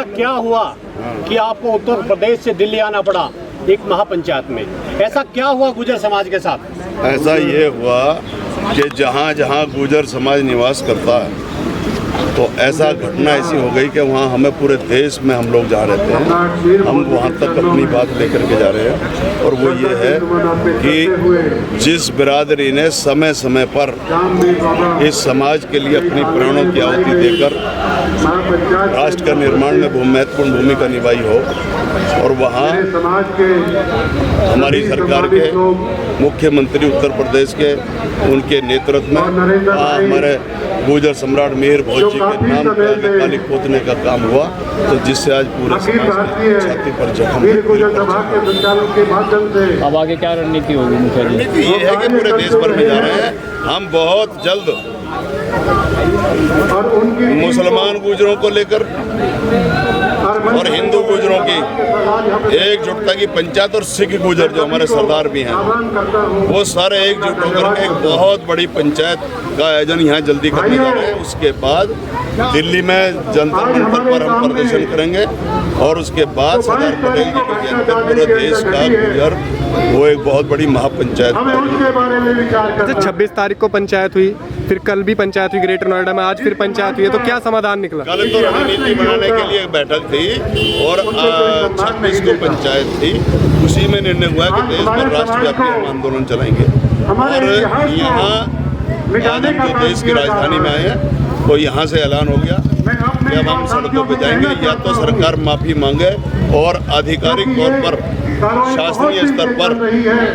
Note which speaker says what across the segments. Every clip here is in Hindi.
Speaker 1: ऐसा क्या हुआ कि आपको उत्तर प्रदेश से दिल्ली आना पड़ा एक महापंचायत में? ऐसा क्या हुआ गुर्जर समाज के साथ?
Speaker 2: ऐसा ये हुआ कि जहाँ जहाँ गुर्जर समाज निवास करता है तो ऐसा घटना ऐसी हो गई कि वहाँ हमें पूरे देश में हम लोग जहाँ रहते हैं हम वहाँ तक अपनी बात लेकर के जा रहे हैं। और वो ये है कि जिस बिरादरी ने समय समय पर इस समाज के लिए अपनी प्राणों की आहुति देकर राष्ट्र का निर्माण में महत्वपूर्ण भूमिका निभाई हो, और वहाँ हमारी सरकार के मुख्यमंत्री उत्तर प्रदेश के उनके नेतृत्व में हमारे गुर्जर सम्राट मिहिर भोज जी के नाम पर काली पोतने का काम हुआ, तो जिससे आज पूरे समाज की छाती पर जख्म।
Speaker 3: अब आगे क्या रणनीति होगी?
Speaker 2: रणनीति ये है कि पूरे देश भर में जा रहे हैं हम। बहुत जल्द मुसलमान गुर्जरों को लेकर और हिंदू गुर्जरों की एकजुटता की पंचायत, और सिख गुर्जर जो हमारे सरदार भी हैं वो सारे एकजुट होकर के एक बहुत बड़ी पंचायत का आयोजन यहाँ जल्दी करने जा रहे हैं। उसके बाद दिल्ली में जंतर मंतर पर हम प्रदर्शन करेंगे, और उसके बाद सरदार पटेल जी की जयंती पर पूरे देश का गुर्जर वो एक बहुत बड़ी महापंचायत।
Speaker 4: 26 तारीख को पंचायत हुई, फिर कल भी पंचायत हुई ग्रेटर नोएडा में, आज फिर पंचायत हुई है, तो क्या समाधान निकला?
Speaker 2: कल तो रणनीति बनाने के लिए एक बैठक थी और 26 को पंचायत थी। उसी में निर्णय हुआ कि देश भर राष्ट्रव्यापी हम आंदोलन चलाएंगे। और यहाँ आज हम जो देश की राजधानी में आए हैं तो यहाँ से ऐलान हो गया कि अब हम सड़कों पर जाएंगे, या तो सरकार माफ़ी मांगे और आधिकारिक तौर पर शासनीय स्तर पर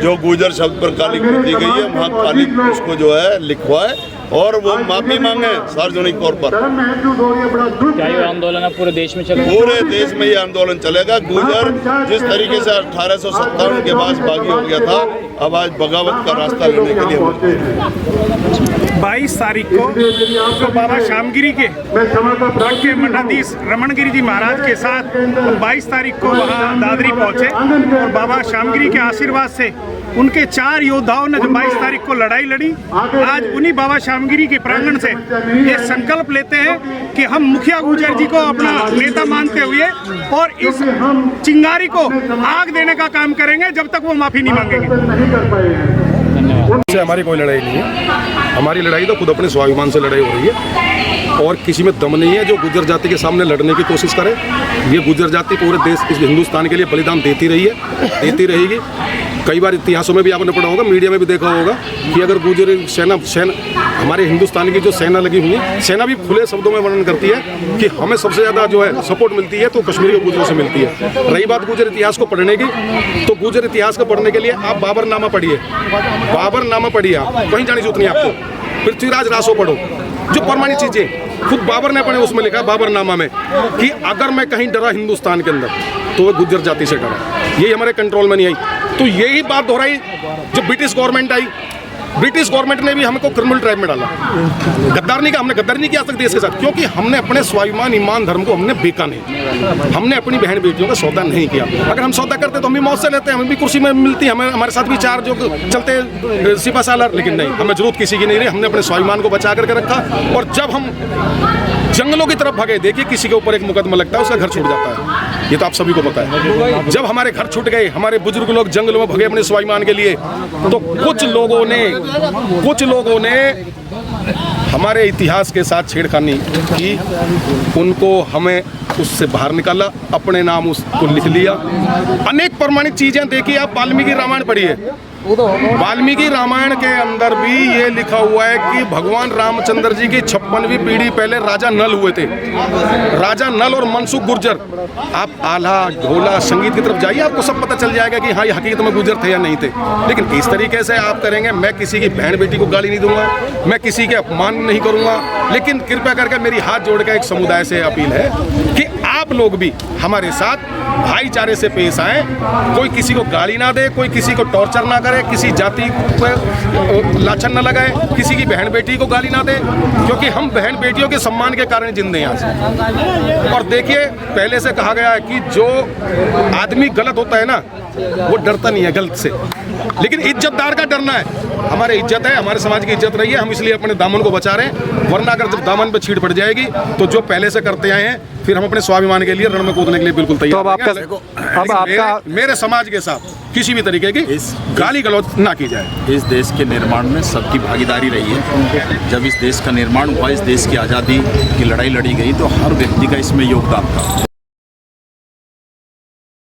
Speaker 2: जो गुर्जर शब्द पर काली दी गई है वहाँ काली उसको जो है लिखवाए और वो माफी मांगे सार्वजनिक तौर पर।
Speaker 3: क्या ये आंदोलन पूरे देश में चलेगा?
Speaker 2: पूरे देश में ये आंदोलन चलेगा। गुर्जर जिस तरीके से 1857 के बाद बागी हो गया था, अब आज बगावत का रास्ता लेने के लिए
Speaker 5: 22 तारीख को तो बाबा श्यामगिरी के मुख्य मठाधीश रमणगिरी जी महाराज के साथ 22 तारीख को वहाँ दादरी पहुँचे, और बाबा श्यामगिरी के आशीर्वाद से उनके 4 योद्धाओं ने जो 22 तारीख को लड़ाई लड़ी, आज उन्हीं बाबा श्यामगिरी के प्रांगण से ये संकल्प लेते हैं कि हम मुखिया गुर्जर जी को अपना नेता मानते हुए और इस चिंगारी को आग देने का काम करेंगे जब तक वो माफी नहीं मांगेंगे।
Speaker 6: से हमारी कोई लड़ाई नहीं है। हमारी लड़ाई तो खुद अपने स्वाभिमान से लड़ाई हो रही है, और किसी में दम नहीं है जो गुर्जर जाति के सामने लड़ने की कोशिश करे। ये गुर्जर जाति पूरे देश इस हिंदुस्तान के लिए बलिदान देती रही है, देती रहेगी। कई बार इतिहासों में भी आपने पढ़ा होगा, मीडिया में भी देखा होगा कि अगर गुर्जर सेना हमारे हिंदुस्तान की जो सेना लगी हुई है, सेना भी खुले शब्दों में वर्णन करती है कि हमें सबसे ज़्यादा जो है सपोर्ट मिलती है तो कश्मीरी गुर्जरों से मिलती है। रही बात गुर्जर इतिहास को पढ़ने की, तो गुर्जर इतिहास को पढ़ने के लिए आप बाबरनामा पढ़िए, बाबरनामा पढ़िए, आप कहीं जाने की जरूरत नहीं आपको। पृथ्वीराज रासो पढ़ो, जो प्रमाणित चीज़ें खुद बाबर ने अपने उसमें लिखा बाबरनामा में कि अगर मैं कहीं डरा हिंदुस्तान के अंदर तो वह गुर्जर जाति से डरा, यही हमारे कंट्रोल में नहीं आई। तो यही बात दोहराई जब ब्रिटिश गवर्नमेंट आई, ब्रिटिश गवर्नमेंट ने भी हमको क्रिमिनल ट्राइब में डाला। गद्दार नहीं, हमने गद्दारी नहीं किया सकते देश के साथ, क्योंकि हमने अपने स्वाभिमान ईमान धर्म को हमने बेचा नहीं, हमने अपनी बहन बेटियों का सौदा नहीं किया। अगर हम सौदा करते तो हम भी मौत से लेते, हमें भी कुर्सी में मिलती, हमारे साथ भी 4 जो चलते सिपा सालार, लेकिन नहीं, हमें जरूरत किसी की नहीं रही। हमने अपने स्वाभिमान को बचा करके रखा, और जब हम जंगलों की तरफ भागे, देखिए किसी के ऊपर एक मुकदमा लगता है उसका घर छूट जाता है, ये तो आप सभी को पता है। जब हमारे घर छूट गए, हमारे बुजुर्ग लोग जंगलों में भागे अपने स्वाभिमान के लिए, तो कुछ लोगों ने हमारे इतिहास के साथ छेड़खानी की, उनको हमें उससे बाहर निकाला, अपने नाम उसको लिख लिया। अनेक प्रमाणित चीजें देखिए, आप वाल्मीकि रामायण पढ़िए, वाल्मीकि रामायण के अंदर भी ये लिखा हुआ है कि भगवान रामचंद्र जी की 56वीं पीढ़ी पहले राजा नल हुए थे, राजा नल और मनसुख गुर्जर। आप आल्हा ढोला संगीत की तरफ जाइए, आपको सब पता चल जाएगा कि हाँ ये हकीकत में गुर्जर थे या नहीं थे। लेकिन इस तरीके से आप करेंगे, मैं किसी की बहन बेटी को गाली नहीं दूंगा, मैं किसी के अपमान नहीं करूंगा, लेकिन कृपया करके मेरी हाथ जोड़ के एक समुदाय से अपील है कि आप लोग भी हमारे साथ भाईचारे से पेश आए, कोई किसी को गाली ना दे, कोई किसी को टॉर्चर ना करे, किसी जाति पर लाछन ना लगाए, किसी की बहन बेटी को गाली ना दे, क्योंकि हम बहन बेटियों के सम्मान के कारण जिंदे हैं आज। और देखिए, पहले से कहा गया है कि जो आदमी गलत होता है ना, वो डरता नहीं है गलत से, लेकिन इज्जतदार का डरना है। हमारी इज्जत है, हमारे समाज की इज्जत रही है, हम इसलिए अपने दामन को बचा रहे हैं। वरना अगर जब दामन पे छीड़ पड़ जाएगी तो जो पहले से करते आए हैं फिर हम अपने स्वाभिमान के लिए रण में कूदने के लिए बिल्कुल तैयार
Speaker 4: तो अब आपका-
Speaker 6: हैं।
Speaker 4: अब आपका-
Speaker 6: मेरे समाज के साथ किसी भी तरीके की गाली गलौज ना की जाए।
Speaker 7: इस देश के निर्माण में सबकी भागीदारी रही है। जब इस देश का निर्माण हुआ, इस देश की आज़ादी की लड़ाई लड़ी गई तो हर व्यक्ति का इसमें योगदान था।